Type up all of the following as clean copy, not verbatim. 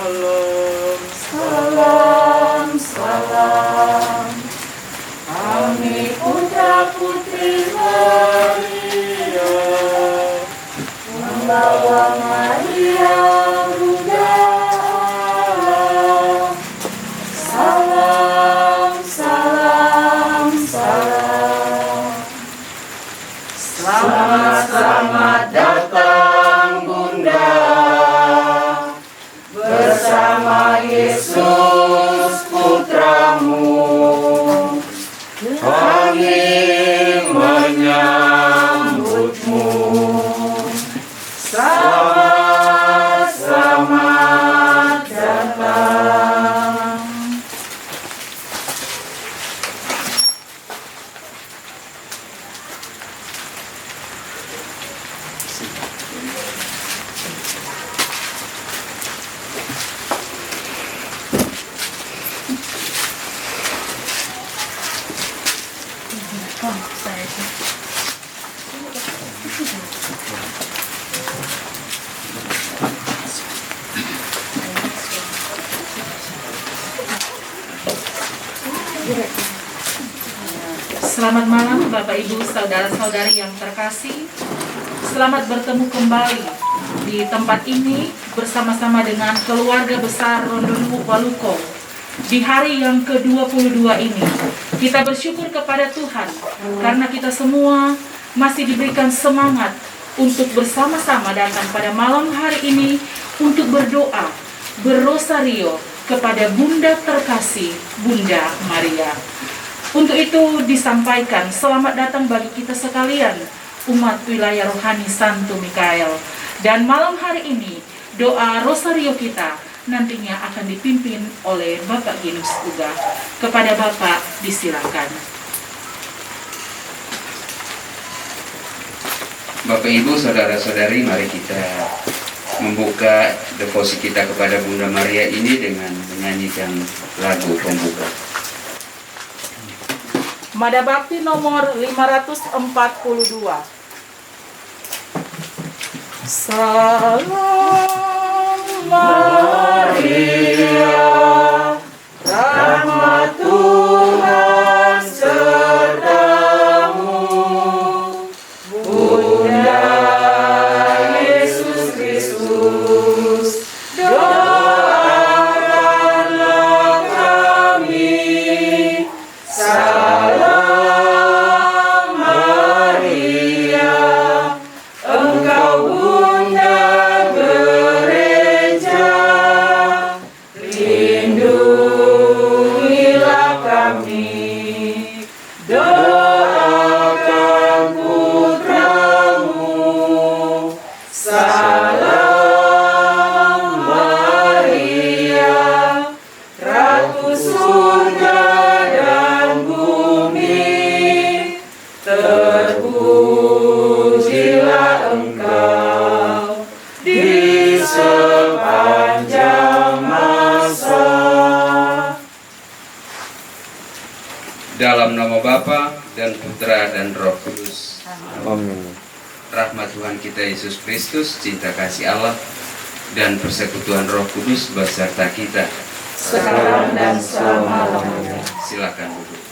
Salam, salam, salam. Kami putra putri Maria, membawa Maria Bunda Allah. Salam, salam, salam. Selamat datang Bunda, bersama Yesus putramu. Kami menyambutmu. Selamat datang. Selamat malam Bapak Ibu saudara-saudari yang terkasih. Selamat bertemu kembali di tempat ini bersama-sama dengan keluarga besar Rondonu Waluko. Di hari yang ke-22 ini kita bersyukur kepada Tuhan karena kita semua masih diberikan semangat untuk bersama-sama datang pada malam hari ini untuk berdoa, berrosario kepada Bunda terkasih, Bunda Maria. Untuk itu disampaikan selamat datang bagi kita sekalian, umat wilayah rohani Santo Mikael. Dan malam hari ini doa rosario kita nantinya akan dipimpin oleh Bapak Ginus Uga. Kepada Bapak disilakan. Bapak Ibu saudara-saudari, mari kita membuka devosi kita kepada Bunda Maria ini dengan menyanyikan lagu pembuka. Mada Bakti nomor 542. Salam Maria, rahmat Tuhan sertamu. Bunda Yesus Kristus, doakanlah kami. Salam Maria, engkau Bunda gereja, lindungilah kami, doakan putramu. Salam Maria, Ratu surga dan bumi, terpujilah engkau di sepanjang masa. Dalam nama Bapa dan Putra dan Roh Kudus. Amin. Rahmat Tuhan kita Yesus Kristus, cinta kasih Allah, dan persekutuan Roh Kudus beserta kita. Sekarang dan selama-lamanya. Silakan duduk.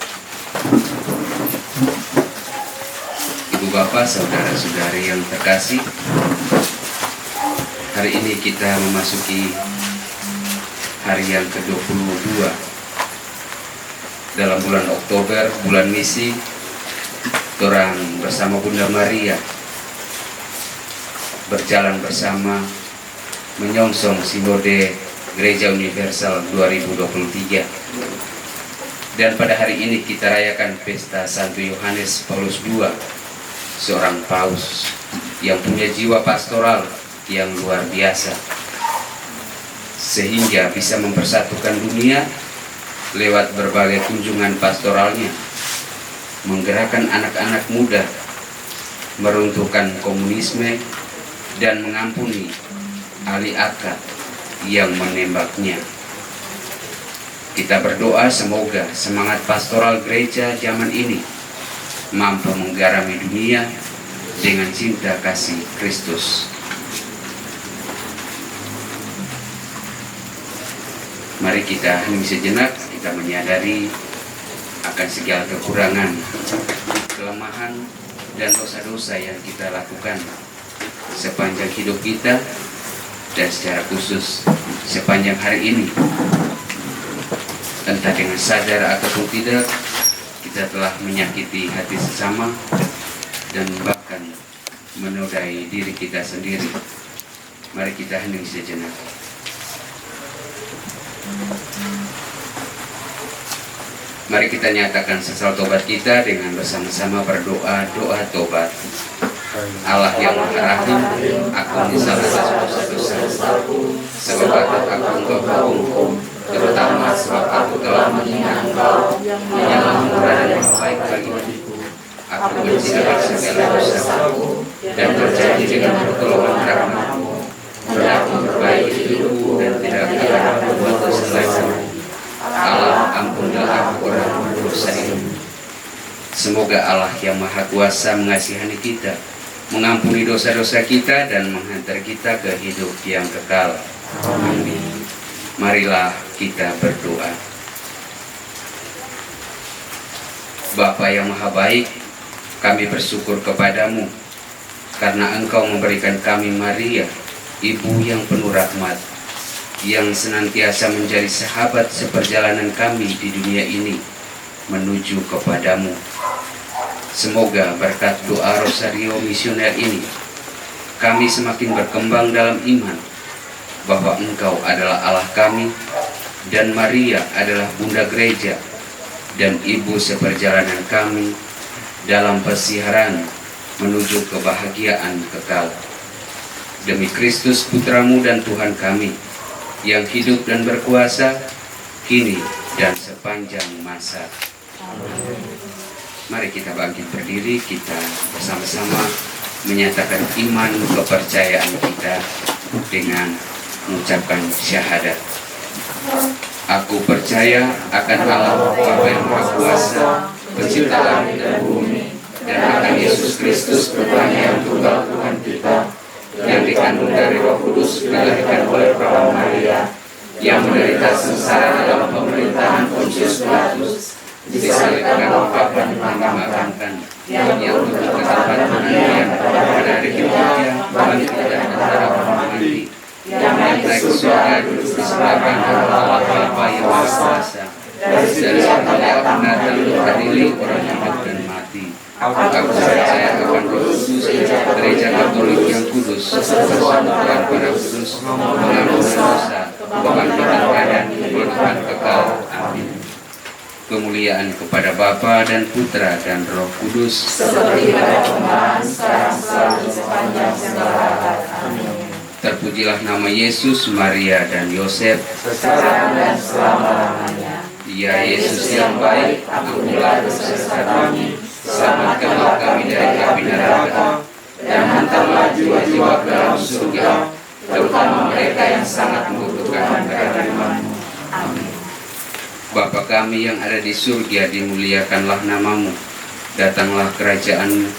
Ibu Bapak, saudara-saudari yang terkasih, hari ini kita memasuki hari yang ke-22 dalam bulan Oktober, bulan misi. Orang bersama Bunda Maria berjalan bersama menyongsong Sinode Gereja Universal 2023. Dan pada hari ini kita rayakan pesta Santo Yohanes Paulus II, seorang paus yang punya jiwa pastoral yang luar biasa, sehingga bisa mempersatukan dunia lewat berbagai kunjungan pastoralnya, menggerakkan anak-anak muda, meruntuhkan komunisme, dan mengampuni ahli akad yang menembaknya. Kita berdoa semoga semangat pastoral gereja zaman ini mampu menggarami dunia dengan cinta kasih Kristus. Mari kita hening sejenak, kita menyadari akan segala kekurangan, kelemahan, dan dosa-dosa yang kita lakukan sepanjang hidup kita dan secara khusus sepanjang hari ini. Entah dengan sadar ataupun tidak, kita telah menyakiti hati sesama dan bahkan menodai diri kita sendiri. Mari kita hening sejenak. Mari kita nyatakan sesal tobat kita dengan bersama-sama berdoa doa tobat. Allah yang Maha Rahim, ampuni salah dosa-dosaku, sebab aku Engkau hukum, terutama sebab aku telah menghina Engkau yang murah dan yang baik bagiku. Aku benci akan segala dosaku dan berjanji dengan pertolongan rahmat-Mu, hendak memperbaiki hidupku dan tidak akan berbuat dosa lagi. Allah, ampunilah aku orang berdosa ini. Semoga Allah yang Maha Kuasa mengasihani kita, mengampuni dosa-dosa kita dan menghantar kita ke hidup yang kekal. Amin. Marilah kita berdoa. Bapa yang Maha Baik, kami bersyukur kepadamu karena Engkau memberikan kami Maria, Ibu yang penuh rahmat, yang senantiasa menjadi sahabat seperjalanan kami di dunia ini menuju kepadamu. Semoga berkat doa Rosario Misioner ini, kami semakin berkembang dalam iman bahwa Engkau adalah Allah kami dan Maria adalah Bunda Gereja dan Ibu seperjalanan kami dalam persiaran menuju kebahagiaan kekal. Demi Kristus Putramu dan Tuhan kami, yang hidup dan berkuasa kini dan sepanjang masa. Amin. Mari kita bangkit berdiri, kita bersama-sama menyatakan iman kepercayaan kita dengan mengucapkan syahadat. Aku percaya akan Allah Bapa yang Maha Kuasa, Pencipta langit dan bumi, dan akan Yesus Kristus Putranya yang tunggal Tuhan kita, yang dikandung dari Roh Kudus, dilahirkan oleh Perawan Maria, yang menderita sengsara dalam pemerintahan Pontius Pilatus, disalibkan, wafatkan, dimakamkan, yang turun ke tempat penantian pada hari ketiga, bangkit dari antara orang mati, yang naik ke surga, duduk di sebelah kanan Allah Bapa yang Maha Kuasa, dari sana dia akan datang mengadili orang hidup dan mati. Aku percaya akan Roh Kudus, Gereja Katolik yang kudus, persekutuan Tuhan pada kudus, mengampuni dosa, kebangkitan badan, kehidupan kekal. Amin. Kemuliaan kepada Bapa dan Putra dan Roh Kudus, seperti pada permulaan, sekarang, selalu, sepanjang segala abad. Amin. Terpujilah nama Yesus, Maria dan Yosef, sekarang dan selama-lamanya. Ya Yesus yang baik, ampunilah dosa-dosa kami, selamatkanlah kami dari api neraka, dan hantarlah jiwa-jiwa ke dalam surga, terutama mereka yang sangat membutuhkan kehadiran-Mu. Amin. Bapa kami yang ada di surga, dimuliakanlah namamu, datanglah kerajaan-Mu,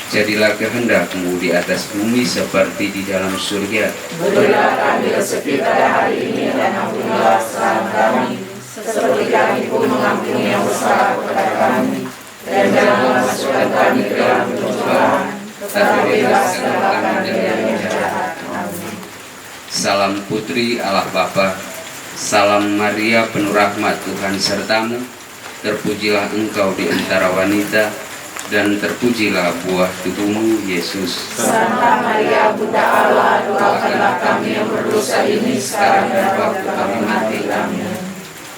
jadilah kehendak-Mu di atas bumi seperti di dalam surga. Berilah kami rezeki pada hari ini, dan ampunilah kesalahan kami, seperti kami pun mengampuni yang bersalah kepada kami. Dan jangan masukkan kami ke dalam pencobaan, tetapi bebaskanlah kami dari yang jahat. Amin. Salam Putri Allah Bapa, salam Maria penuh rahmat, Tuhan sertamu, terpujilah engkau di antara wanita, dan terpujilah buah tubuhmu Yesus. Santa Maria Bunda Allah, doakanlah kami yang berdosa ini sekarang dan waktu kami mati. Amin.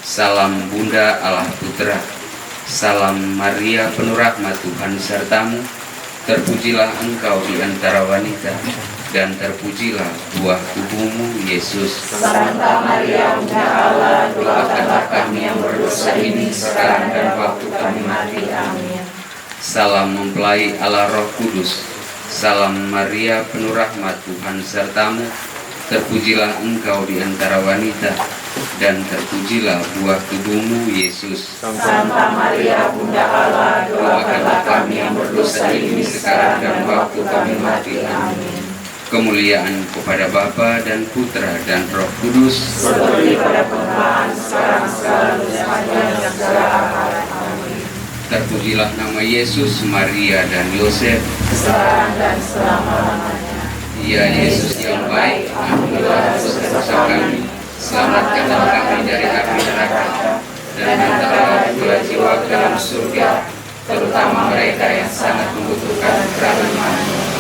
Salam Bunda Allah Putra, salam Maria penuh rahmat, Tuhan sertamu, terpujilah engkau di antara wanita, dan terpujilah buah tubuhmu Yesus. Santa Maria Bunda Allah, doakanlah kami yang berdosa ini sekarang dan waktu kami mati. Amin. Salam mempelai Allah Roh Kudus, salam Maria penuh rahmat, Tuhan sertamu, terpujilah engkau di antara wanita, dan terpujilah buah tubuhmu Yesus. Santa Maria Bunda Allah, doakanlah kami yang berdosa ini sekarang dan waktu kami mati. Amin. kemuliaan kepada Bapa dan Putra dan Roh Kudus, seperti pada permulaan, sekarang, selalu, sepanjang segala abad. Amin. terpujilah nama Yesus, Maria, dan Yosef. Sekarang dan selama-lamanya. Ya Yesus yang baik, ampunilah dosa-dosa kami, selamatkanlah kami dari api neraka, dan hantarlah jiwa-jiwa ke dalam surga, terutama mereka yang sangat membutuhkan pertolongan-Mu.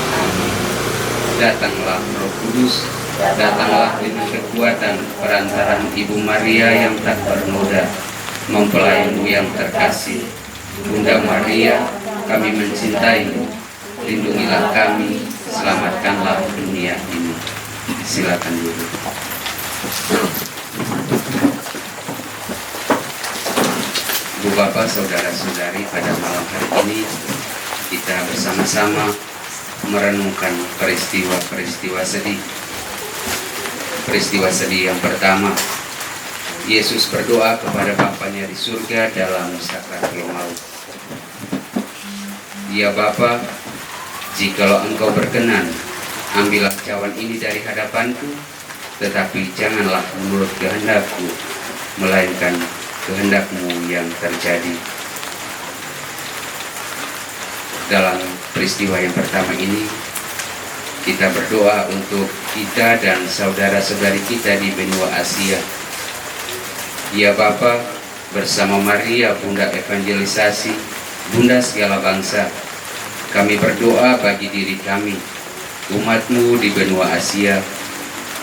Datanglah Roh Kudus, datanglah dengan kekuatan perantaraan Ibu Maria yang tak bernoda, mempelai-Mu yang terkasih. Bunda Maria, kami mencintai-Mu, lindungilah kami, selamatkanlah dunia ini. Silakan duduk. Bu Bapak, saudara-saudari, pada malam hari ini kita bersama-sama merenungkan peristiwa-peristiwa sedih. Peristiwa sedih yang pertama, Yesus berdoa kepada Bapanya di surga dalam sakratul maut. Ya Bapa, jikalau Engkau berkenan, ambillah cawan ini dari hadapanku, tetapi janganlah menurut kehendakku, melainkan kehendak-Mu yang terjadi. Dalam peristiwa yang pertama ini, kita berdoa untuk kita dan saudara-saudari kita di benua Asia. Ya Bapa, bersama Maria, Bunda Evangelisasi, Bunda segala bangsa, kami berdoa bagi diri kami, umat-Mu di benua Asia,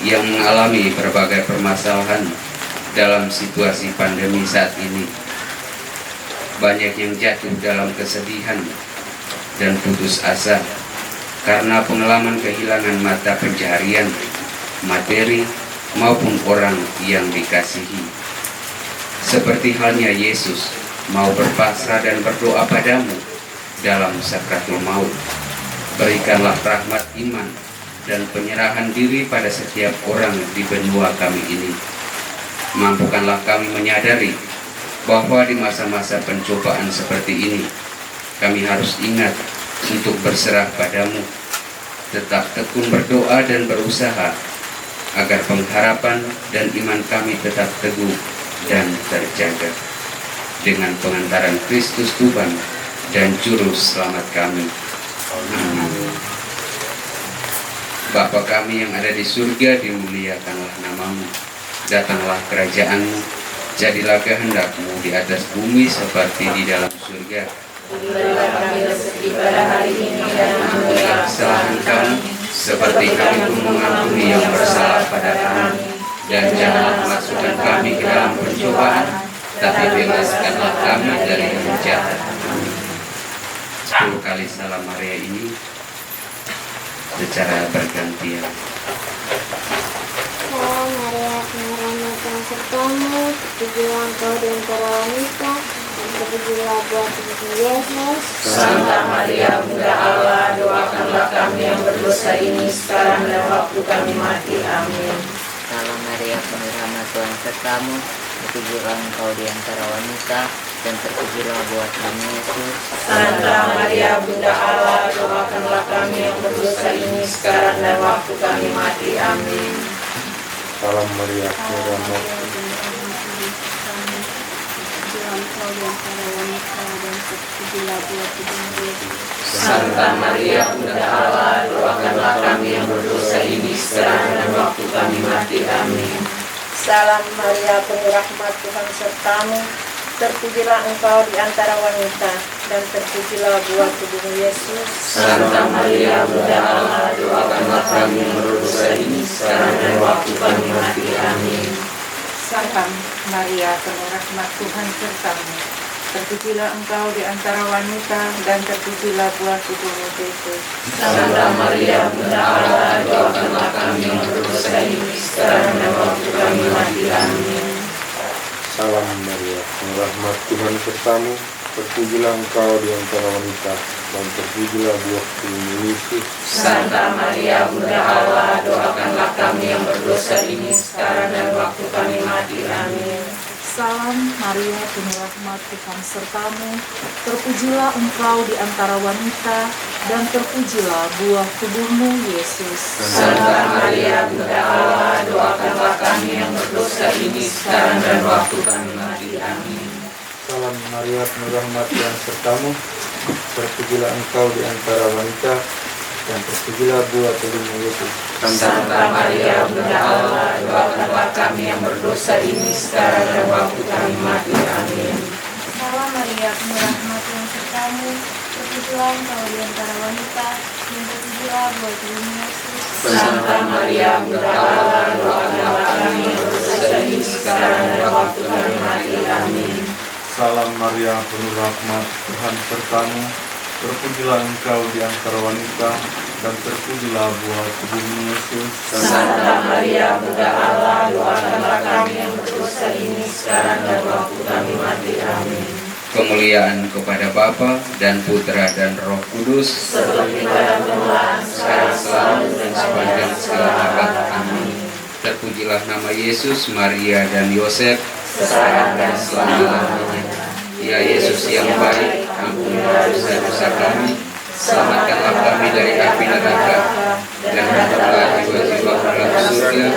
yang mengalami berbagai permasalahan dalam situasi pandemi saat ini. Banyak yang jatuh dalam kesedihan dan putus asa karena pengalaman kehilangan mata pencaharian, materi, maupun orang yang dikasihi. Seperti halnya Yesus mau berpasrah dan berdoa padamu dalam sakratul maut. Berikanlah rahmat iman dan penyerahan diri pada setiap orang di benua kami ini. Mampukanlah kami menyadari bahwa di masa-masa pencobaan seperti ini, kami harus ingat untuk berserah padamu, tetap tekun berdoa dan berusaha, agar pengharapan dan iman kami tetap teguh dan terjaga. Dengan pengantaran Kristus Tuhan dan Juru Selamat kami. Amin. Bapa kami yang ada di surga, dimuliakanlah nama-Mu. Datanglah kerajaan-Mu, jadilah kehendak-Mu di atas bumi seperti di dalam surga. Berilah kami rezeki pada hari ini dan ampunilah Kesalahan kami, seperti kami pun mengampuni yang bersalah pada kami. Dan janganlah masukkan kami ke dalam pencobaan, tapi bebaskanlah kami dari yang jahat. 10 kali salam Maria ini secara bergantian. Salam Maria, penyerahan Tuhan sertamu, terpujilah Engkau di antara wanita, dan terpujilah buah tubuhmu Yesus. Santa Maria, Bunda Allah, doakanlah kami yang berdosa ini sekarang dan waktu kami mati. Amin. Salam Maria, penuh rahmat Tuhan sertamu, terpujilah Engkau di antara wanita, dan terpujilah buah tubuhmu Yesus. Santa Maria, Bunda Allah, doakanlah kami yang berdosa ini sekarang dan waktu kami mati. Amin. Salam Maria, penuh rahmat. Santa Maria, Bunda Allah, doakanlah kami yang berdosa ini sekarang dan waktu kami mati. Amin. Salam Maria, penuh rahmat Tuhan sertamu, terpujilah Engkau di antara wanita, dan terpujilah buah tubuhmu Yesus. Santa Maria, Bunda Allah, doakanlah kami yang berdosa ini sekarang dan waktu kami mati. Amin. Salam Maria, penuh rahmat Tuhan sertamu, terpujilah Engkau di antara wanita, dan terpujilah buah tubuhmu Yesus. Santa Maria, Bunda Allah, doakanlah kami yang berdosa ini sekarang dan waktu kami mati. Amin. Salam Maria, penuh rahmat Tuhan sertamu, terpujilah Engkau di antara wanita, dan terpujilah buah tubuhmu Yesus. Santa Maria, Bunda Allah, doakanlah kami yang berdosa ini sekarang dan waktu kami mati. Amin. Salam Maria, penuh rahmat Tuhan sertamu, terpujilah Engkau di antara wanita, dan terpujilah buah tubuhmu, Yesus. Santa Maria, Bunda Allah, doakanlah kami yang berdosa ini sekarang dan waktu kami mati. Amin. Salam Maria, penuh rahmat Tuhan sertamu, terpujilah engkau di antara wanita, dan terpujilah buah tubuhmu, Yesus. Santa Maria, Bunda Allah, doakanlah kami yang berdosa ini sekarang dan waktu kami mati. Amin. Salam Maria, penuh rahmat Tuhan sertamu, terpujilah engkau di antara wanita, dan terpujilah buah tubuhmu, Yesus. Santa Maria, Bunda Allah, doakanlah kami yang berdosa ini sekarang dan waktu kami mati. Amin. Salam Maria, penuh rahmat Tuhan sertamu, terpujilah engkau di antara wanita, dan terpujilah buah tubuhmu, Yesus. Santa Maria, Bunda Allah, doakanlah kami yang berdosa ini sekarang dan waktu kami mati. Amin. Kemuliaan kepada Bapa dan Putra dan Roh Kudus, Seperti pada permulaan, sekarang, selalu, dan sepanjang segala abad. Amin. terpujilah nama Yesus, Maria dan Yosef, Sekarang dan selama-lamanya. Ya Yesus yang baik, ampunilah dosa-dosa kami, selamatkanlah kami dari api neraka, dan hantarlah jiwa-jiwa ke dalam surga,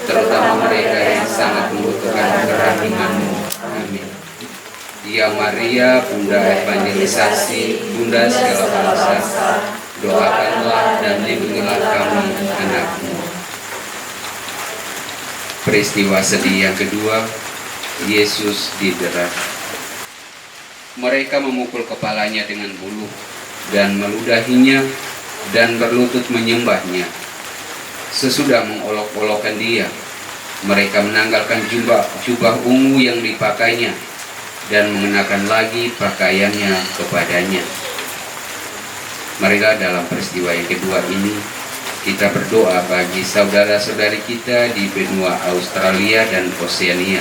terutama mereka yang sangat membutuhkan perhatian-Mu. Amin. Ya Maria, Bunda evangelisasi, Bunda segala bangsa, doakanlah dan lindungilah kami, anak-Mu. Peristiwa sedih yang kedua, Yesus didera. Mereka memukul kepalanya dengan buluh dan meludahinya dan berlutut menyembahnya. Sesudah mengolok-olokkan dia, mereka menanggalkan jubah ungu yang dipakainya dan mengenakan lagi pakaiannya kepadanya. Mereka dalam peristiwa yang kedua ini, kita berdoa bagi saudara-saudari kita di benua Australia dan Oseania.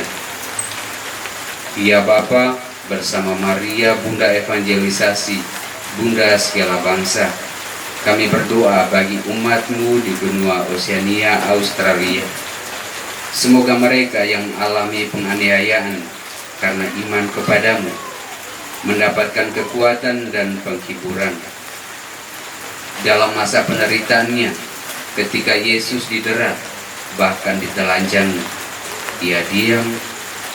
Ya Bapa, bersama Maria, Bunda evangelisasi, Bunda segala bangsa, kami berdoa bagi umat-Mu di benua Oseania, Australia. Semoga mereka yang alami penganiayaan karena iman kepadamu mendapatkan kekuatan dan penghiburan. Dalam masa penderitaannya, ketika Yesus didera, bahkan ditelanjang, Dia diam,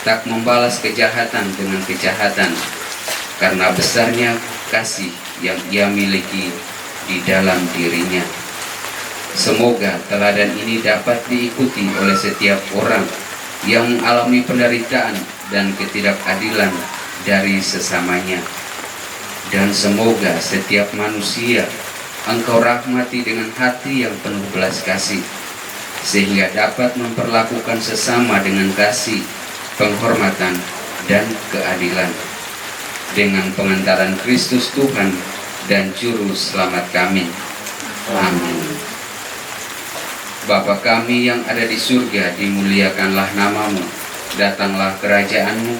tak membalas kejahatan dengan kejahatan, karena besarnya kasih yang Ia miliki di dalam dirinya. Semoga teladan ini dapat diikuti oleh setiap orang yang mengalami penderitaan dan ketidakadilan dari sesamanya. Dan semoga setiap manusia Engkau rahmati dengan hati yang penuh belas kasih, sehingga dapat memperlakukan sesama dengan kasih, penghormatan, dan keadilan. Dengan pengantaran Kristus Tuhan dan Juru Selamat kami. Amin. Bapa kami yang ada di surga, dimuliakanlah nama-Mu, datanglah kerajaan-Mu,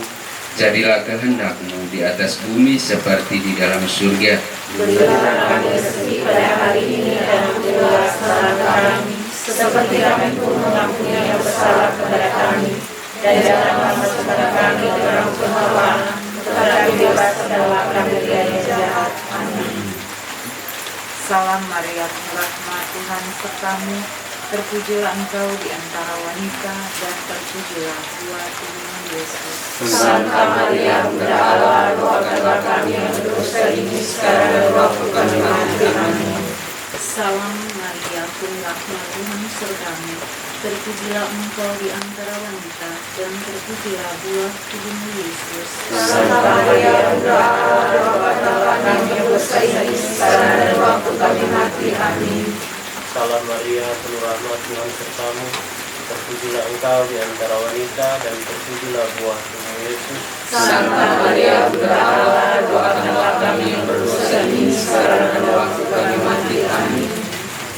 jadilah kehendak-Mu di atas bumi seperti di dalam surga. Berilah kami rezeki pada hari ini dan ampunilah kesalahan kami, seperti kami pun mengampuni yang bersalah kepada kami. Dan janganlah masukkan kami ke dalam pencobaan, tetapi bebaskanlah kami dari yang jahat. Amin. Salam Maria, penuh rahmat Tuhan sertamu, terpujilah engkau di antara wanita, dan terpujilah buah tubuhmu, Yesus. Santa Maria, Bunda Allah, doakanlah kami yang berdosa ini sekarang dan waktu kami mati. Amin. Salam Maria, penuh rahmat Tuhan sertamu, terpujilah engkau di antara wanita, dan terpujilah buah tubuhmu, Yesus. Santa Maria, Bunda Allah, doakanlah kami yang berdosa ini sekarang dan waktu kami mati. Amin. Salam Maria, penuh rahmat Tuhan sertamu, terpujilah engkau di antara wanita, dan terpujilah buah tubuhmu, Yesus. Santa Maria, Bunda Allah, doakanlah kami yang berdosa ini sekarang dan waktu kami mati. Amin.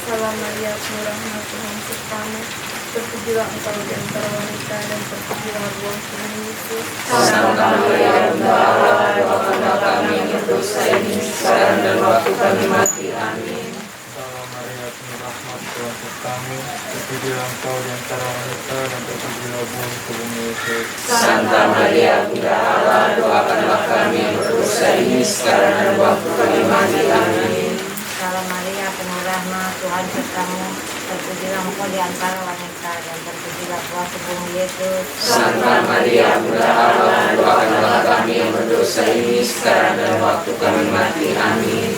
Salam Maria, penuh rahmat Tuhan sertamu, terpujilah engkau di antara wanita, dan terpujilah buah tubuhmu, Yesus. Santa Maria, Bunda Allah, doakanlah kami yang berdosa ini sekarang dan waktu kami mati. Amin. Salam Maria, penuh rahmat Tuhan sertamu, terpujilah engkau di antara wanita, dan terpujilah buah tubuhmu, Yesus. Santa Maria, Bunda Allah, doakanlah kami yang berdosa ini sekarang dan waktu kami mati. Amin. Tuhan sertamu, terpujilah engkau di antara wanita, dan terpujilah buah tubuhmu Yesus. Santa Maria, Bunda Allah, doakanlah kami yang berdosa ini sekarang dan waktu kami mati. Amin.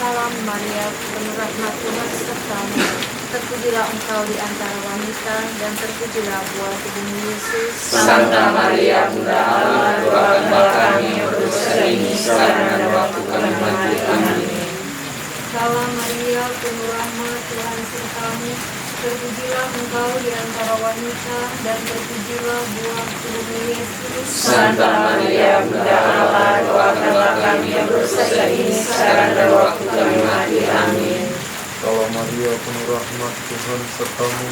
Salam Maria, penuh rahmat Tuhan sertamu. Terpujilah engkau di antara wanita, dan terpujilah buah tubuhmu Yesus. Santa Maria, Bunda Allah, doakanlah kami yang berdosa ini sekarang dan waktu kami mati. Amin. Salam Maria, penuh rahmat Tuhan sertamu. Terpujilah engkau di antara wanita, dan terpujilah buah tubuhmu Yesus. Santa Maria, Bunda Allah, doakanlah kami yang berdosa ini sekarang dan waktu kami mati. Amin. Salam Maria, penuh rahmat Tuhan sertamu.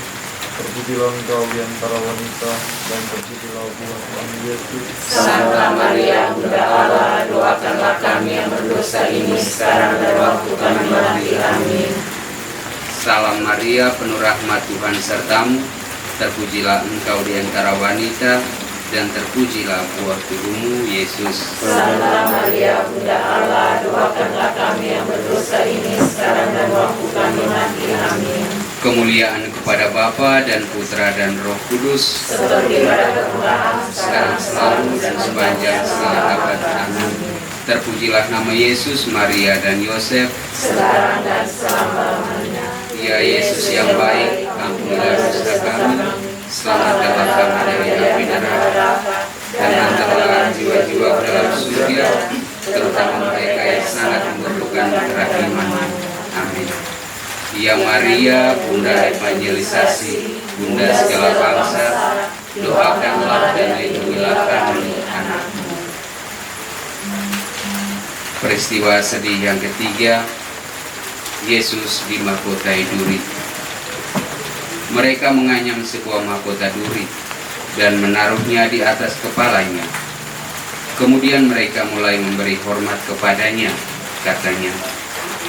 Terpujilah engkau di antara wanita, dan terpujilah buah tubuhmu Yesus. Santa Maria, Bunda Allah, doakanlah kami yang berdosa ini sekarang dan waktu kami mati. Amin. Salam Maria, penuh rahmat Tuhan sertamu. Terpujilah engkau di antara wanita, dan terpujilah buah tubuhmu Yesus. Santa Maria, Bunda Allah, doakanlah kami yang berdosa ini sekarang dan waktu kami mati. Amin. Kemuliaan kepada Bapa dan Putra dan Roh Kudus, Seperti pada permulaan, sekarang selalu dan sepanjang segala abad. Amin. Terpujilah nama Yesus, Maria dan Yosef. sekarang dan selama-lamanya. Ya Yesus yang baik, ampunilah dosa kami, selamatkanlah kami dari api neraka, dan hantarlah jiwa-jiwa ke dalam surga, terutama mereka yang sangat memerlukan kerahiman. Amin. Ya Maria, Bunda evangelisasi, Bunda segala bangsa, doakanlah dan lindungilah kami, anak-Mu. Peristiwa sedih yang ketiga, Yesus dimahkotai duri. Mereka menganyam sebuah mahkota duri dan menaruhnya di atas kepalanya. Kemudian mereka mulai memberi hormat kepadanya. Katanya,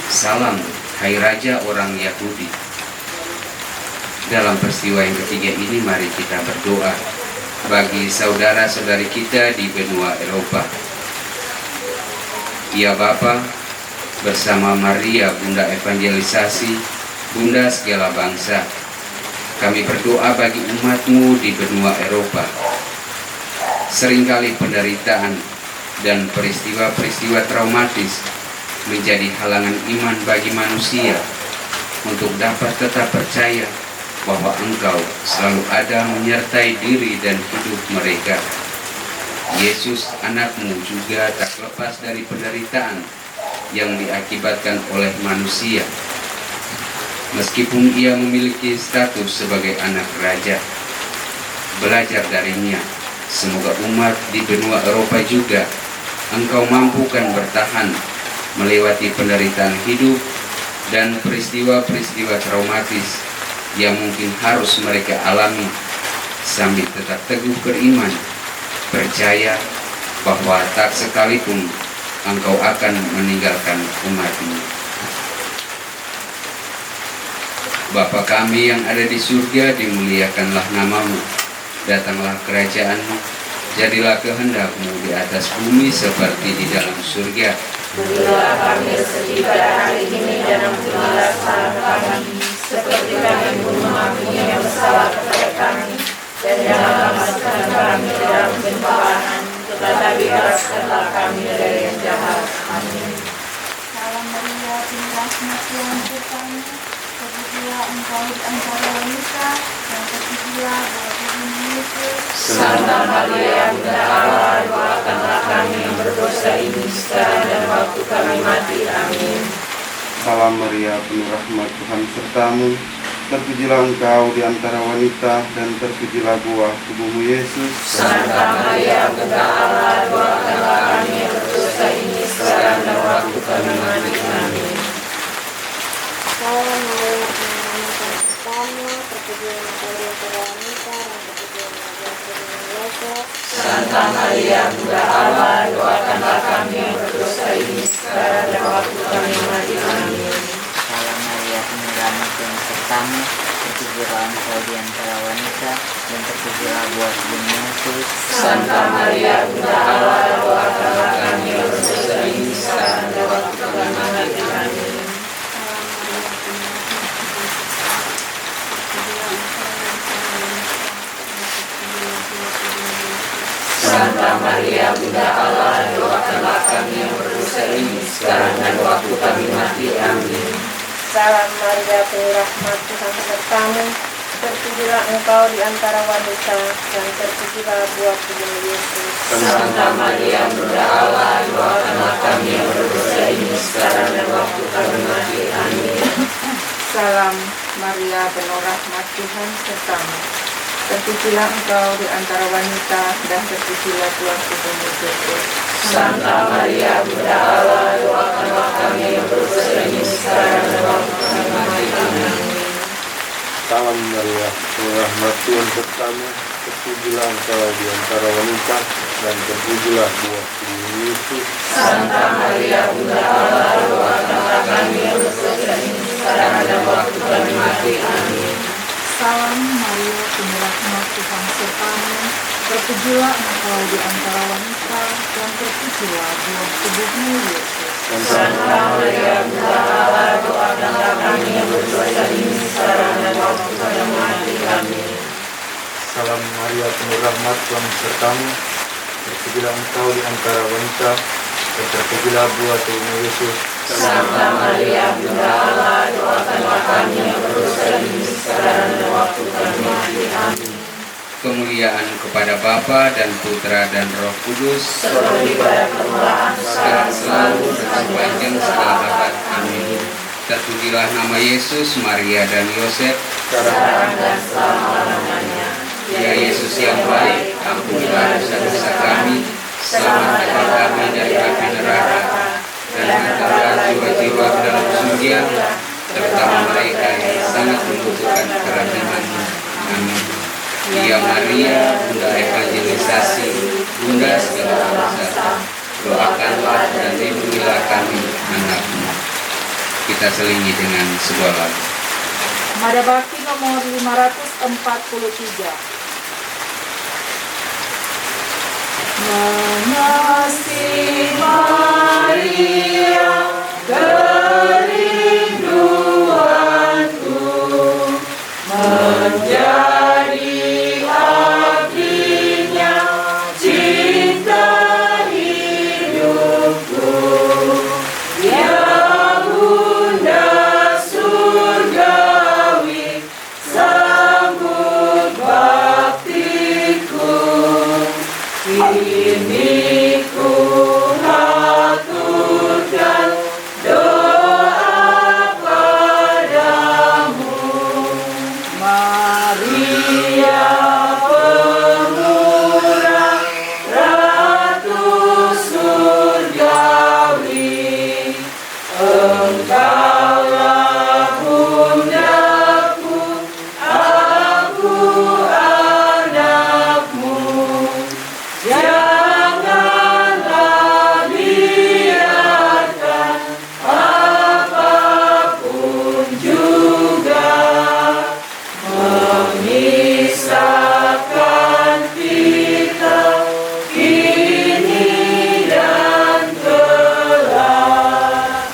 "Salam, hai Raja orang Yahudi." Dalam peristiwa yang ketiga ini, mari kita berdoa bagi saudara-saudari kita di benua Eropa. Ya Bapa, bersama Maria, Bunda evangelisasi, Bunda segala bangsa, kami berdoa bagi umat-Mu di benua Eropa. Seringkali penderitaan dan peristiwa-peristiwa traumatis menjadi halangan iman bagi manusia untuk dapat tetap percaya bahwa Engkau selalu ada menyertai diri dan hidup mereka. Yesus, anak-Mu juga tak lepas dari penderitaan yang diakibatkan oleh manusia. Meskipun ia memiliki status sebagai anak raja, belajar darinya. Semoga umat di benua Eropa juga Engkau mampukan bertahan melewati penderitaan hidup dan peristiwa-peristiwa traumatis yang mungkin harus mereka alami, sambil tetap teguh beriman, percaya bahwa tak sekalipun Engkau akan meninggalkan umat-Mu. Bapa kami yang ada di surga, dimuliakanlah nama-Mu. Datanglah kerajaan-Mu. Jadilah kehendak-Mu di atas bumi seperti di dalam surga. Berilah kami rezeki pada hari ini, dan ampunilah kesalahan kami, seperti kami pun mengampuni yang bersalah kepada kami. Dan janganlah masukkan kami ke dalam pencobaan, tetapi bebaskanlah kami dari yang jahat. Amin. Salam Maria, penuh rahmat Tuhan sertamu. Terpujilah engkau di antara wanita, dan terpujilah buah tubuhmu Yesus. Santa Maria, Bunda Allah, doakanlah kami yang berdosa ini sekarang dan waktu kami mati. Amin. Salam Maria, penuh rahmat Tuhan sertamu. Terpujilah engkau di antara wanita, dan terpujilah buah tubuhmu Yesus. Santa Maria, Bunda Allah, doakanlah kami yang berdosa ini sekarang dan waktu kami mati. Amin. Salam Maria, penuh rahmat Tuhan sertamu. Terpujilah engkau di antara wanita, dan terpujilah buah tubuhmu Yesus. Santa Maria, Bunda Allah, doakanlah kami yang berdosa ini sekarang dan waktu kami mati. Amin. Salam Maria, penuh rahmat Tuhan sertamu. Terpujilah engkau di antara wanita, dan terpujilah buah tubuhmu Yesus. Santa Maria, Bunda Allah, doakanlah kami yang berdosa ini sekarang dan waktu kami mati. Amin. Salam Maria, penuh rahmat Tuhan sertamu. Bunda Allah, doakanlah kami yang berdosa ini sekarang dan waktu kami mati. Amin. Salam Maria, penuh rahmat, Tuhan sertamu. Terpujilah engkau di antara wanita, dan terpujilah buah tubuh Yesus. Santa Maria, Bunda Allah, doakanlah kami yang berdosa ini sekarang dan waktu kami mati. Amin. Salam Maria, penuh rahmat, Tuhan sertamu. Terpujilah engkau di antara wanita, dan terpujilah buah tubuhmu Yesus. Santa Maria, Bunda Allah, doakanlah kami yang berdosa ini sekarang dan waktu kami mati. Amin. Salam Maria, penuh rahmat, Tuhan sertamu. Terpujilah engkau di antara wanita, dan terpujilah buah tubuh Yesus. Santa Maria, Bunda Allah, doakanlah kami yang berdosa ini sekarang dan waktu kami mati. Amin. Salam Maria, penuh rahmat, Tuhan sertamu. Terpujilah engkau di antara wanita, dan terpujilah buah tubuhmu Yesus. Santa Maria, Bunda Allah, doakanlah kami yang berdosa ini sekarang dan waktu kami mati. Amin. Salam Maria, penuh rahmat, Tuhan sertamu. Terpujilah engkau di antara wanita, dan terpujilah buah tubuhmu Yesus. Santa Maria, Bunda Allah, doakanlah kami yang berdosa ini sekarang dan waktu kami mati. Amin. Kemuliaan kepada Bapa dan Putra dan Roh Kudus, Seperti pada permulaan, sekarang, selalu, dan sepanjang segala abad. Amin. Terpujilah nama Yesus, Maria dan Yosef. sekarang dan selama-lamanya. Ya Yesus yang baik, ampunilah dosa-dosa kami, selamatkanlah kami dari api neraka, dan hantarlah jiwa-jiwa ke dalam surga, terutama mereka yang sangat membutuhkan kerahiman-Mu. Amin. Ya Maria, Bunda evangelisasi, Bunda segala bangsa, doakanlah dan lindungilah kami, anak-Mu. Kita selingi dengan sebuah lagu. Nada Bakti nomor 543. Mengasihi Maria, kerinduanku, menjadi abdinya cinta hidupku. Ya Bunda surgawi, sambut baktiku. Kini ku haturkan doa padamu, Maria pemurah, Ratu surgawi. Engkaulah bundaku, aku anakmu. Janganlah biarkan apapun juga memisahkan kita kini dan kelak.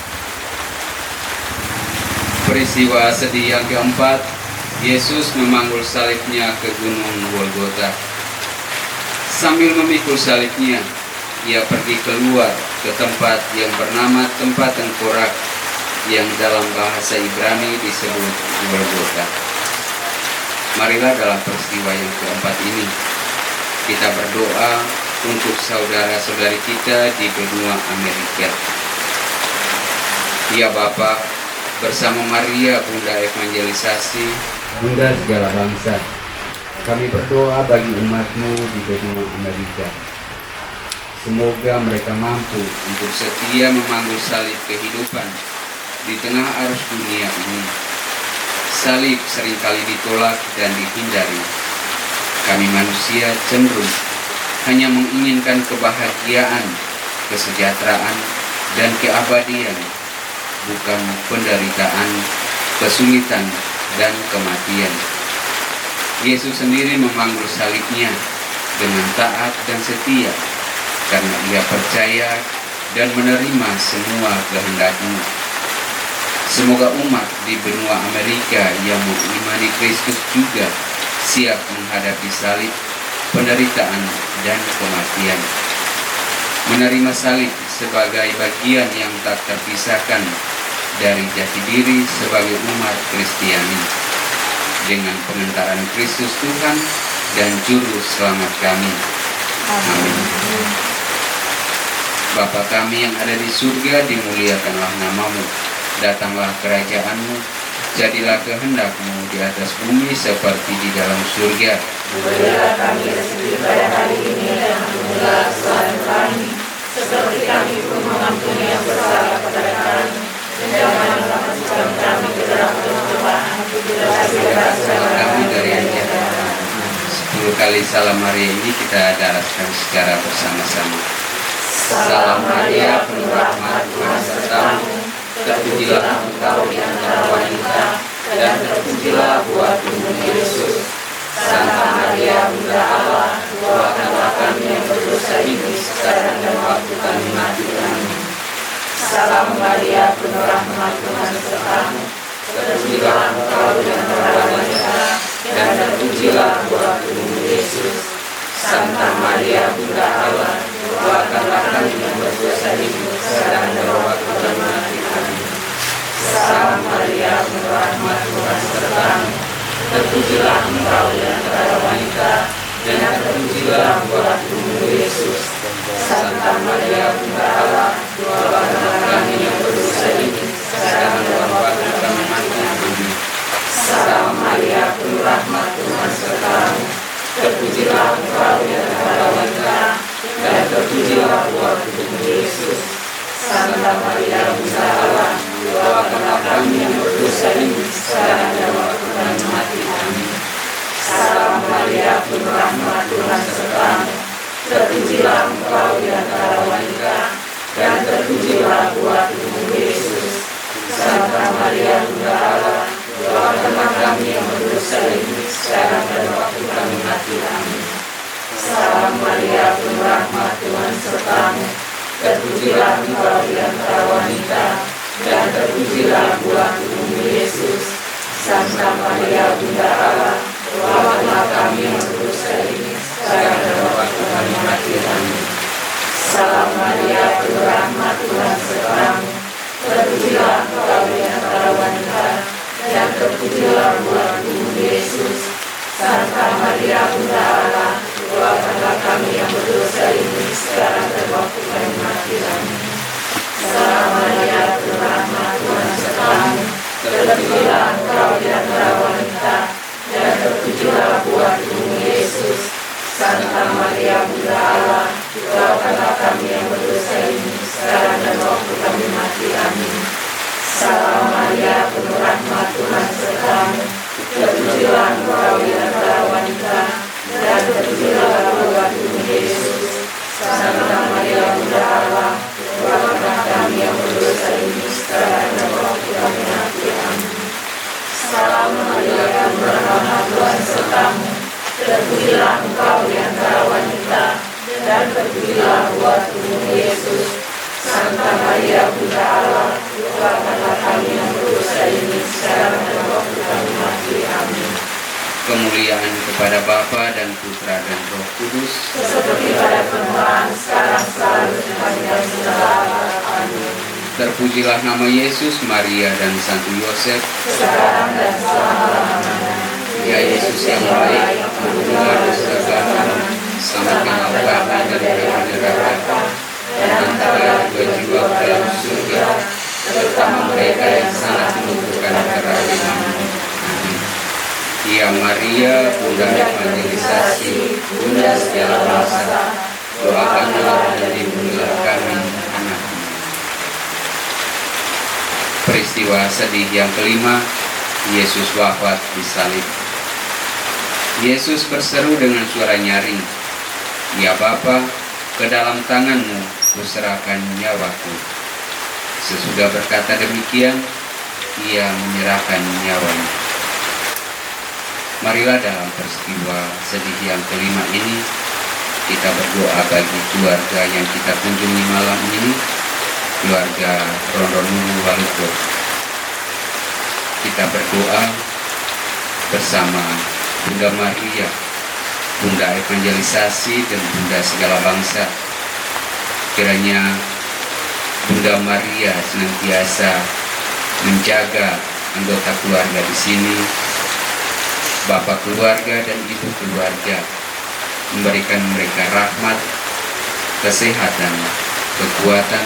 Peristiwa sedih yang keempat, Yesus memanggul salibnya ke gunung Golgota. Sambil memikul salibnya, ia pergi keluar ke tempat yang bernama tempat tengkorak, yang dalam bahasa Ibrani disebut Golgota. Marilah dalam peristiwa yang keempat ini, kita berdoa untuk saudara-saudari kita di benua Amerika. Ya Bapa, bersama Maria, Bunda evangelisasi, Bunda segala bangsa, kami berdoa bagi umat-Mu di benua Amerika. Semoga mereka mampu untuk setia memanggul salib kehidupan di tengah arus dunia ini. Salib seringkali ditolak dan dihindari. Kami manusia cenderung hanya menginginkan kebahagiaan, kesejahteraan, dan keabadian, bukan penderitaan, kesulitan, dan kematian. Yesus sendiri memanggul salibnya dengan taat dan setia, karena ia percaya dan menerima semua kehendak-Mu. Semoga umat di benua Amerika yang mengimani Kristus juga siap menghadapi salib, penderitaan, dan kematian. menerima salib sebagai bagian yang tak terpisahkan dari jati diri sebagai umat Kristiani, dengan pengentaran Kristus Tuhan dan Juru Selamat kami. Amin. Bapa kami yang ada di surga, dimuliakanlah namamu, datanglah kerajaan-Mu, jadilah kehendak-Mu di atas bumi seperti di dalam surga. Berilah kami rezeki pada hari ini dan ampunilah kesalahan kami, seperti kami pun mengampuni yang bersalah kepada kami. Dan janganlah masukkan kami ke dalam pencobaan, tetapi bebaskanlah kami dari yang jahat. 10 kali salam Maria ini kita daraskan secara bersama-sama. Salam Maria, penuh rahmat, Tuhan sertamu. Terpujilah engkau di antara wanita, dan terpujilah buah tubuhmu Yesus. Santa Maria, Bunda Allah, doakanlah kami yang berdosa ini sekarang dan waktu kami mati. Amin. Salam Maria, penuh rahmat, Tuhan sertamu. Terpujilah engkau di antara wanita, dan terpujilah buah tubuhmu Yesus. Santa Maria, Bunda Allah, doakanlah kami yang berdosa ini sekarang dan waktu kami mati. Amin. Salam Maria, penuh rahmat, Tuhan sertamu. Terpujilah engkau di antara wanita, dan terpujilah buah tubuhmu Yesus. Santa Maria, Bunda Allah, doakanlah kami yang berdosa ini sekarang dan waktu kami mati. Amin. Salam Maria, penuh rahmat, Tuhan sertamu. Terpujilah engkau di antara wanita, dan terpujilah buah tubuhmu Yesus. Santa Maria, Bunda Allah, doakanlah kami yang berdosa ini sekarang dan waktu kami mati. Amin. Salam Maria, penuh rahmat, Tuhan sertamu. Terpujilah engkau di antara wanita, dan terpujilah buah tubuhmu Yesus. Santa Maria, Bunda Allah, doakanlah kami yang berdosa ini sekarang dan waktu kami mati. Amin. Salam Maria, penuh rahmat, Tuhan sertamu. Terpujilah engkau di antara wanita, dan terpujilah buah tubuhmu Yesus. Santa Maria, Bunda Allah, doakanlah kami yang berdosa ini sekarang dan waktu kami mati. Amin. Salam Maria, penuh rahmat, Tuhan sertamu. Terpujilah engkau di antara wanita, dan terpujilah buah tubuhmu Yesus. Santa Maria, Bunda Allah, doakanlah kami yang berdosa ini sekarang dan waktu kami mati. Amin. Salam Maria, penuh rahmat, Tuhan sertamu. Terpujilah engkau di antara wanita, dan terpujilah buah tubuhmu Yesus. Santa Maria, Bunda Allah, doakanlah kami yang berdosa ini sekarang dan waktu kami mati. Amin. Salam Maria, penuh rahmat, Tuhan sertamu. Terpujilah engkau di antara wanita, dan terpujilah buah tubuhmu Yesus. Santa Maria, Bunda Allah, doakanlah kami yang berdosa ini sekarang dan waktu kami mati. Amin. Salam Maria, penuh rahmat, Tuhan sertamu. Terpujilah engkau di antara wanita, dan terpujilah buah tubuhmu Yesus. Santa Maria, Bunda Allah, doakanlah kami yang berdosa ini sekarang dan waktu kami mati. Amin. Kemuliaan kepada Bapa dan Putra dan Roh Kudus, seperti pada permulaan, sekarang, selalu, sepanjang segala. Amin. Terpujilah nama Yesus, Maria, dan Santo Yosef, sekarang dan selama-lamanya. Ya Yesus yang baik, ampunilah dosa kami, selamatkanlah kami dari api neraka, dan hantarlah jiwa ke dalam surga, terutama mereka yang sangat membutuhkan kerahiman-Mu. Amin. Ya Maria, Bunda evangelisasi, Bunda segala bangsa, doakanlah dan lindungilah kami. Amin. Peristiwa sedih yang kelima, Yesus wafat di salib. Yesus berseru dengan suara nyaring, "Ya Bapa, ke dalam tangan-Mu kuserahkan nyawaku." Sesudah berkata demikian, Ia menyerahkan nyawanya. Marilah dalam peristiwa sedih yang kelima ini, kita berdoa bagi keluarga yang kita kunjungi malam ini, keluarga Rondonulu Waluko. Kita berdoa bersama Bunda Maria, Bunda evangelisasi dan Bunda segala bangsa, Kiranya Bunda Maria senantiasa menjaga anggota keluarga di sini, bapak keluarga dan ibu keluarga, memberikan mereka rahmat, kesehatan, kekuatan,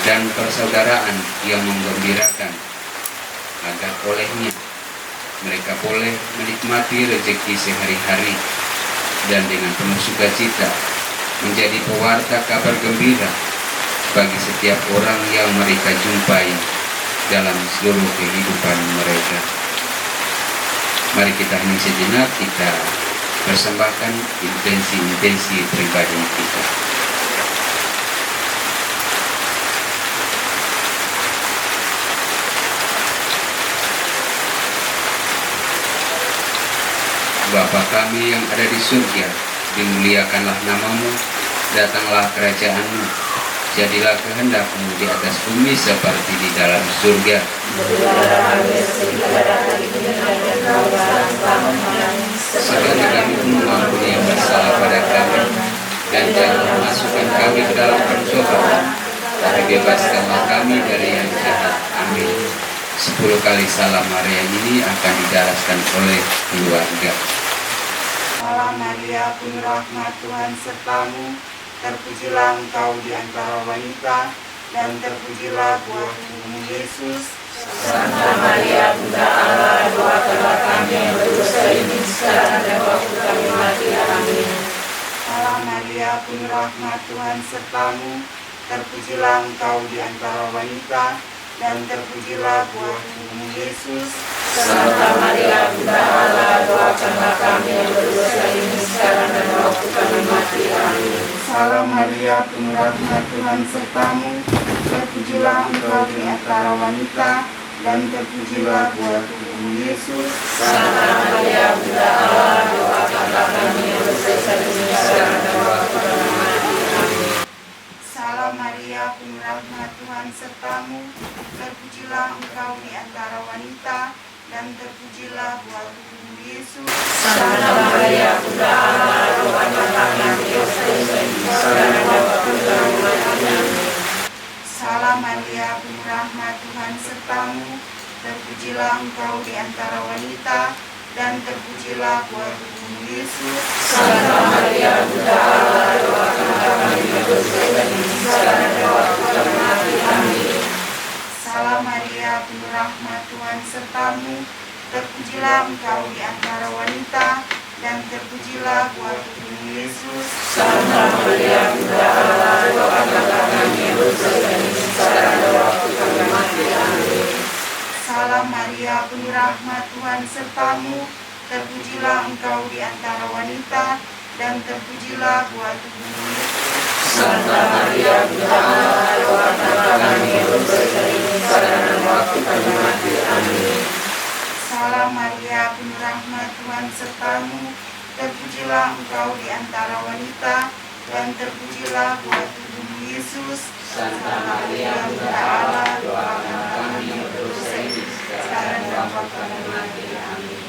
dan persaudaraan yang menggembirakan, agar olehnya mereka boleh menikmati rezeki sehari-hari dan dengan penuh sukacita menjadi pewarta kabar gembira bagi setiap orang yang mereka jumpai dalam seluruh kehidupan mereka. Mari kita hening sejenak, kita persembahkan intensi-intensi pribadi kita. Bapa kami yang ada di surga, dimuliakanlah namamu, datanglah kerajaan-Mu, jadilah kehendak-Mu di atas bumi seperti di dalam surga. Sekali kami mengampuni yang bersalah pada kami, dan jangan memasukkan kami ke dalam pencobaan, tapi bebaskanlah kami dari yang jahat. Amin. 10 kali salam Maria ini akan didaraskan oleh keluarga. Salam Maria, penuh rahmat, Tuhan sertamu, terpujilah engkau di antara wanita, dan terpujilah buah tubuhmu Yesus. Santa Maria, Bunda Allah, doakanlah kami yang berdosa ini sekarang dan waktu kami mati. Amin. Salam Maria, penuh rahmat, Tuhan sertamu, terpujilah engkau di antara wanita, dan terpujilah buah tubuhmu Yesus. Santa Maria, Bunda Allah, doakanlah kami yang berdosa ini sekarang dan waktu kami mati. Amin. Salam Maria, penuh rahmat, Tuhan sertamu, terpujilah engkau di antara wanita, dan terpujilah buah tubuhmu Yesus. Santa Maria, Bunda Allah, doakanlah kami yang berdosa ini sekarang dan waktu kami mati. Amin. Salam Maria, penuh rahmat, Tuhan sertamu, terpujilah engkau di antara wanita, dan terpujilah buah tubuhmu Yesus. Santa Maria, Bunda Allah, doakanlah kami yang berdosa ini sekarang dan waktu kami mati. Amin. Salam Maria, penuh rahmat, Tuhan sertamu, terpujilah engkau di antara wanita, dan terpujilah buah tubuhmu Yesus. Santa Maria, Bunda Allah, doakanlah kami yang berdosa ini sekarang dan waktu kami mati. Amin. Salam Maria, penuh rahmat, Tuhan sertamu, terpujilah engkau di antara wanita, dan terpujilah buah tubuhmu Yesus. Santa Maria, Bunda Allah, doakanlah kami yang berdosa ini sekarang dan waktu kami mati. Amin. Salam Maria, penuh rahmat, Tuhan sertamu, terpujilah engkau di antara wanita, dan terpujilah buah tubuhmu Yesus. Santa Maria, Bunda Allah, doakanlah kami yang berdosa ini sekarang dan waktu kami mati. Amin. Salam Maria, penuh rahmat, Tuhan sertamu, terpujilah engkau di antara wanita, dan terpujilah buah tubuhmu Yesus. Santa Maria, Bunda Allah, doakanlah kami yang berdosa ini sekarang dan waktu kami mati. Amin.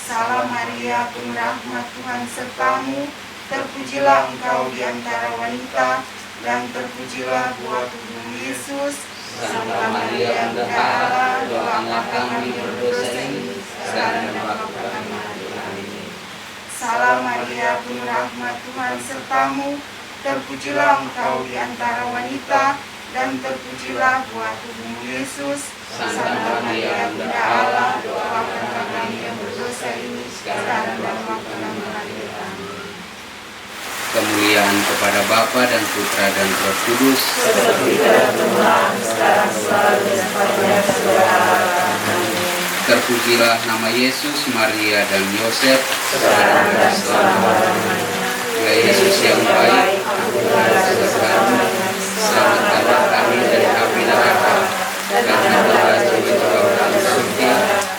Salam Maria, penuh rahmat, Tuhan sertamu, terpujilah engkau di antara wanita, dan terpujilah buah tubuhmu Yesus. Santa Maria, Bunda Allah, doakanlah kami yang berdosa ini sekarang dan waktu kami mati. Amin. Salam Maria, penuh rahmat, Tuhan sertamu, terpujilah engkau di antara wanita, dan terpujilah buah tubuhmu Yesus. Santa Maria, Bunda Allah, doakanlah kami yang berdosa ini sekarang dan waktu kami mati. Amin. Kemuliaan kepada Bapa dan Putra dan Roh Kudus, Seperti dalam Tuhan, sekarang selalu dan sepanjang segala abad. Amin. terpujilah nama Yesus, Maria dan Yosef, Sekarang dan selama-lamanya. Ya Yesus yang baik, Ampunilah dosa kami, selamatkanlah kami dari api neraka, dan hantarlah jiwa-jiwa orang surga,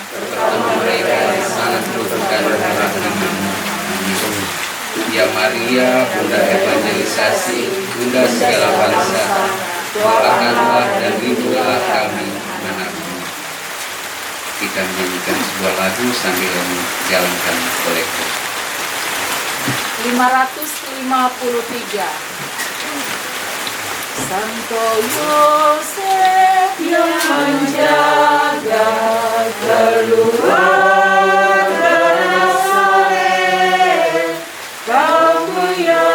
terutama mereka yang sangat membutuhkan rahmat-Mu. Amin. Ya Maria, Bunda evangelisasi, Bunda segala bangsa, doakanlah dan lindungilah kami anak-Mu. Kita menyanyikan sebuah lagu sambil menjalankan kolektif. 553. Santo Yosef yang menjaga keluarga Nazaret, kamu ya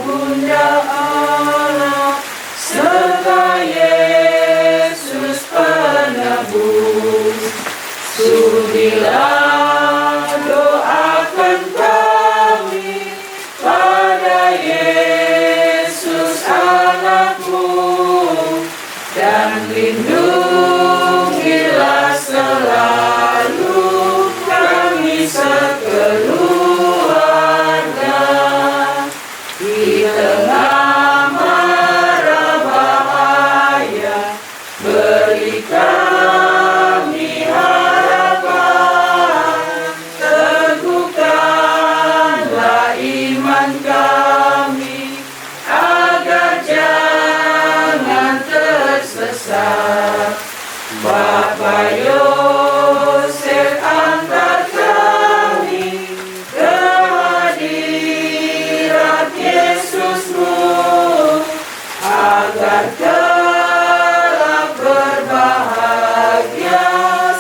Bunda Allah, serta Yesus penebus, sudilah doakan kami pada Yesus anakmu, dan lindungilah selalu kami sekeluarga di tengah mara bahaya. Beri kami harapan, teguhkanlah iman kami agar jangan tersesat. Bapa Yosef, antar kami ke hadirat Yesusmu, agar kelak berbahagia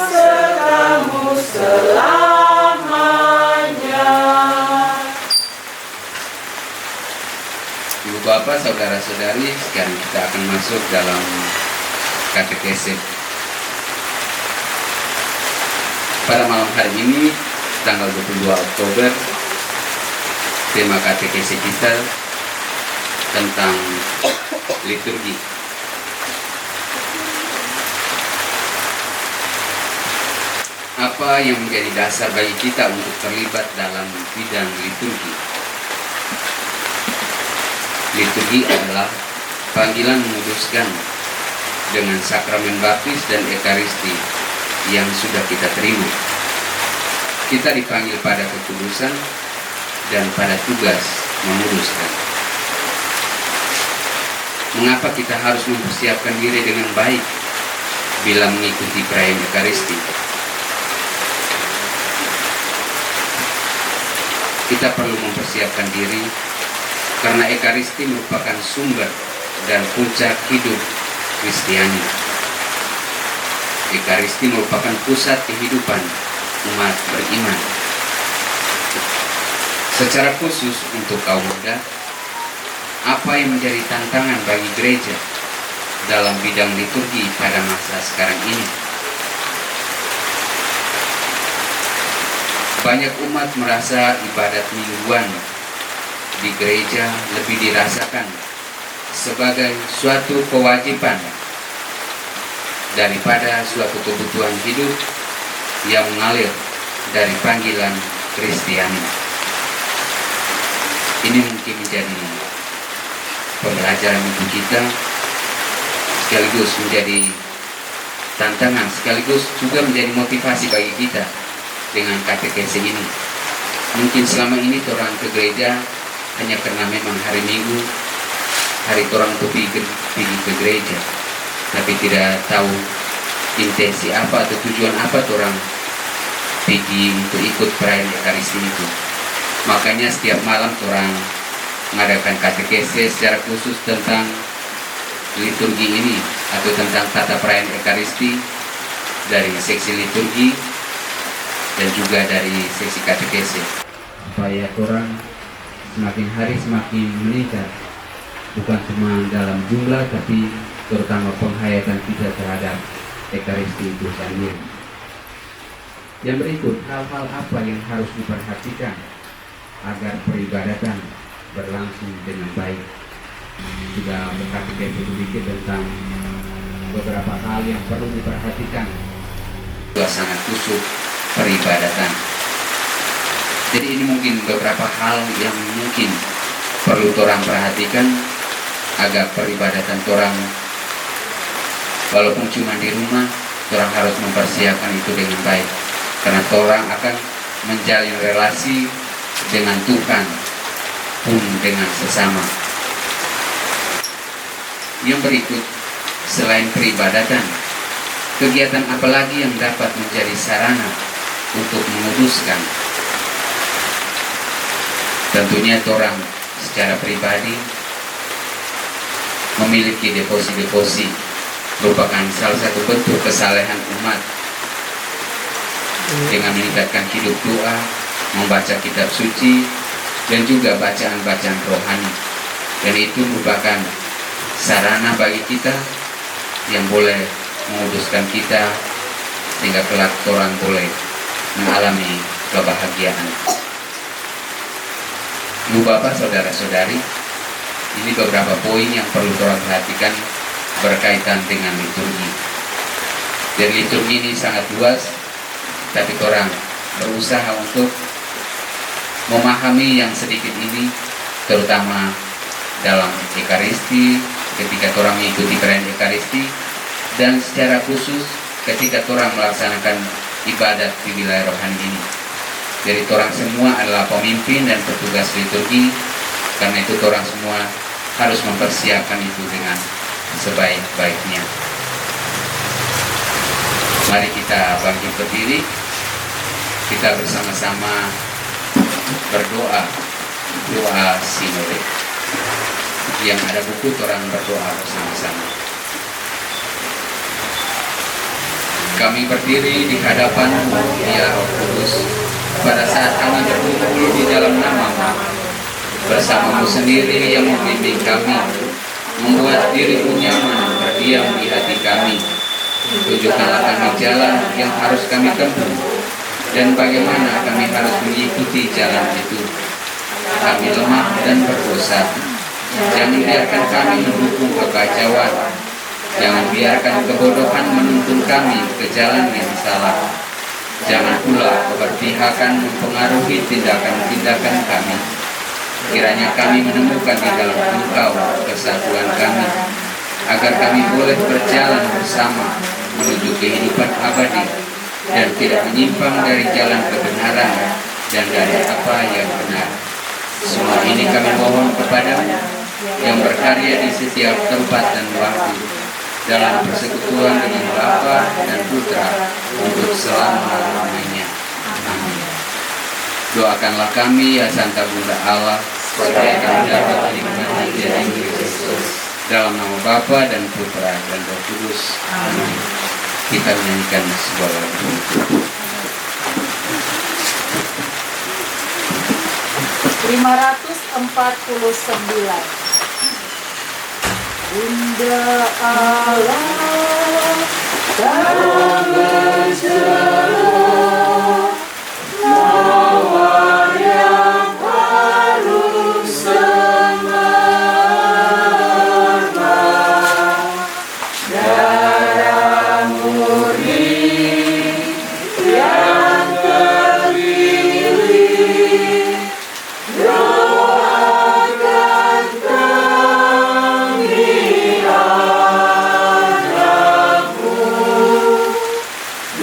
sertamu selamanya. Ibu bapak, saudara-saudari, sekarang kita akan masuk dalam katekese. Pada malam hari ini, tanggal 22 Oktober, tema katekese kita tentang liturgi. Apa yang menjadi dasar bagi kita untuk terlibat dalam bidang liturgi? Liturgi adalah panggilan menguduskan dengan sakramen baptis dan ekaristi yang sudah kita terima. Kita dipanggil pada kekudusan dan pada tugas menguduskan. Mengapa kita harus mempersiapkan diri dengan baik bila mengikuti perayaan ekaristi? Kita perlu mempersiapkan diri karena ekaristi merupakan sumber dan puncak hidup Kristiani. Ekaristi merupakan pusat kehidupan umat beriman. Secara khusus untuk kaum muda, apa yang menjadi tantangan bagi gereja dalam bidang liturgi pada masa sekarang ini? Banyak umat merasa ibadat mingguan di gereja lebih dirasakan sebagai suatu kewajiban daripada suatu kebutuhan hidup yang mengalir dari panggilan Kristiani. Ini mungkin menjadi pembelajaran untuk kita, sekaligus menjadi tantangan, sekaligus juga menjadi motivasi bagi kita dengan katekese ini. Mungkin selama ini orang ke gereja hanya karena memang hari Minggu, hari orang untuk pergi ke gereja, tapi tidak tahu intensi apa atau tujuan apa orang pergi untuk ikut perayaan ekaristi itu. Makanya setiap malam orang mengadakan katekese secara khusus tentang liturgi ini atau tentang tata perayaan ekaristi dari seksi liturgi dan juga dari seksi katekese, supaya orang semakin hari semakin meningkat, bukan cuma dalam jumlah tapi terutama penghayatan kita terhadap ekaristi itu sendiri. Yang berikut, hal-hal apa yang harus diperhatikan agar peribadatan berlangsung dengan baik. Sudah berkategori sedikit tentang beberapa hal yang perlu diperhatikan suasana khusyuk peribadatan. Jadi ini mungkin beberapa hal yang mungkin perlu orang perhatikan agar peribadatan orang, walaupun cuma di rumah, orang harus mempersiapkan itu dengan baik, karena orang akan menjalin relasi dengan Tuhan pun dengan sesama. Yang berikut, selain peribadatan, kegiatan apalagi yang dapat menjadi sarana untuk menguduskan? Tentunya orang secara pribadi memiliki deposit-deposit merupakan salah satu bentuk kesalehan umat dengan meningkatkan hidup doa, membaca kitab suci, dan juga bacaan-bacaan rohani. Dan itu merupakan sarana bagi kita yang boleh menguduskan kita sehingga kelak orang boleh mengalami kebahagiaan. Ibu bapak, saudara-saudari, ini beberapa poin yang perlu orang perhatikan berkaitan dengan liturgi. Dan liturgi ini sangat luas, tapi orang berusaha untuk memahami yang sedikit ini, terutama dalam Ekaristi, ketika orang mengikuti perayaan Ekaristi, dan secara khusus ketika orang melaksanakan ibadat di wilayah rohani ini. Jadi orang semua adalah pemimpin dan petugas liturgi, karena itu orang semua harus mempersiapkan itu dengan sebaik-baiknya. Mari kita bangkit berdiri, kita bersama-sama berdoa, doa sinode. Yang ada buku orang berdoa bersama-sama. Kami berdiri di hadapan-Mu, ya Roh Kudus, pada saat kami berkumpul di dalam nama-Mu, bersama-Mu sendiri yang membimbing kami, membuat diri-Mu nyaman berdiam di hati kami. Tunjukkanlah kami jalan yang harus kami tempuh, dan bagaimana kami harus mengikuti jalan itu. Kami lemah dan berdosa. Jangan biarkan kami mendukung kekacauan. Jangan biarkan kebodohan menuntun kami ke jalan yang salah. Jangan pula keberpihakan mempengaruhi tindakan-tindakan kami. Kiranya kami menemukan di dalam Engkau kesatuan kami, agar kami boleh berjalan bersama menuju kehidupan abadi dan tidak menyimpang dari jalan kebenaran dan dari apa yang benar. Semua ini kami mohon kepada-Mu yang berkarya di setiap tempat dan waktu, dalam persekutuan dengan Bapa dan Putra untuk selama-lamanya. Amin. Doakanlah kami, ya Santa Bunda Allah, supaya kami dapat menikmati janji Kristus. Dalam nama Bapa dan Putra dan Roh Kudus. Amin. Kita menyanyikan sebuah lagu. Bunda Allah tak berjalan, mawar yang harum semerbak, darah murni yang terpilih, doakan kami anakmu,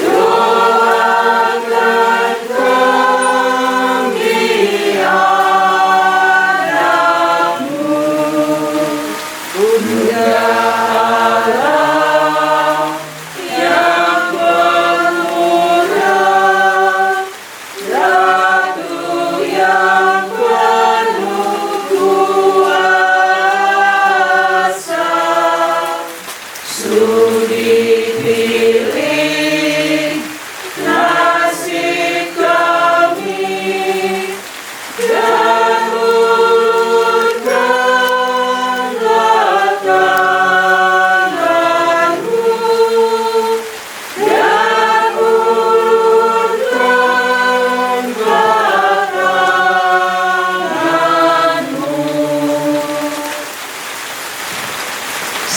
doakan kami anakmu. Bunda Allah yang pemurah, Ratu yang penuh kuasa, sudi pilih nasib kami dan ulurkanlah tanganmu, dan ulurkanlah tanganmu.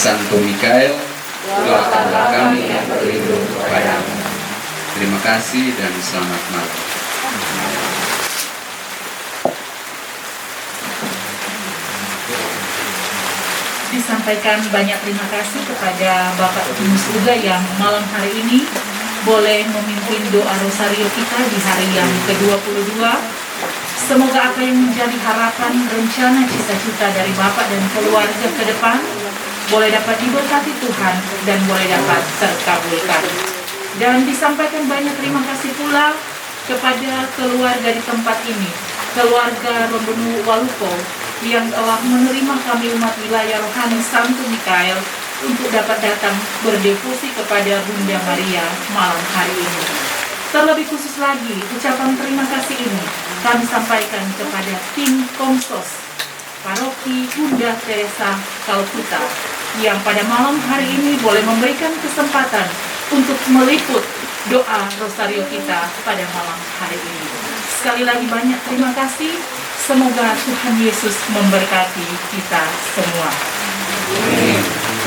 Santo Mikael, doakanlah kami yang berlindung kepada-Mu. Terima kasih dan selamat malam. Disampaikan banyak terima kasih kepada Bapak Timus juga yang malam hari ini boleh memimpin doa rosario kita di hari yang ke-22. Semoga apa yang menjadi harapan, rencana, cita-cita dari Bapak dan keluarga ke depan boleh dapat diberkati Tuhan dan boleh dapat terkabulkan. Dan disampaikan banyak terima kasih pula kepada keluarga di tempat ini, keluarga Rondonu Waluko yang telah menerima kami umat wilayah rohani Santo Mikael untuk dapat datang berdevosi kepada Bunda Maria malam hari ini. Terlebih khusus lagi, ucapan terima kasih ini kami sampaikan kepada tim Komsos Paroki Bunda Teresa Kalkuta yang pada malam hari ini boleh memberikan kesempatan untuk meliput doa rosario kita pada malam hari ini. Sekali lagi banyak terima kasih. Semoga Tuhan Yesus memberkati kita semua.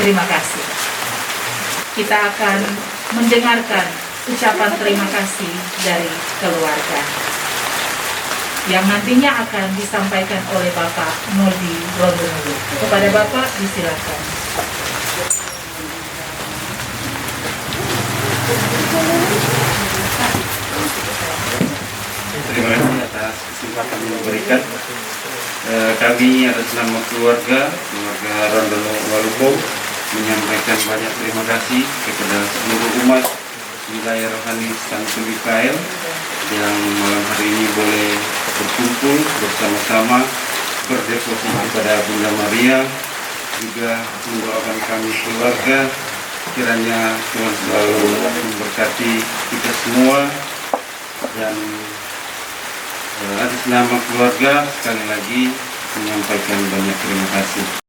Terima kasih. Kita akan mendengarkan ucapan terima kasih dari keluarga yang nantinya akan disampaikan oleh Bapak Nodi Rondonulu. Kepada Bapak disilakan. Terima kasih atas kesempatan yang diberikan. Kami atas nama keluarga Rondonulu Waluko menyampaikan banyak terima kasih kepada seluruh umat wilayah rohani Santo Mikael yang malam hari ini boleh berkumpul bersama-sama berdevosi kepada Bunda Maria, juga mendoakan kami keluarga kiranya Tuhan selalu memberkati kita semua. Dan atas nama keluarga sekali lagi menyampaikan banyak terima kasih.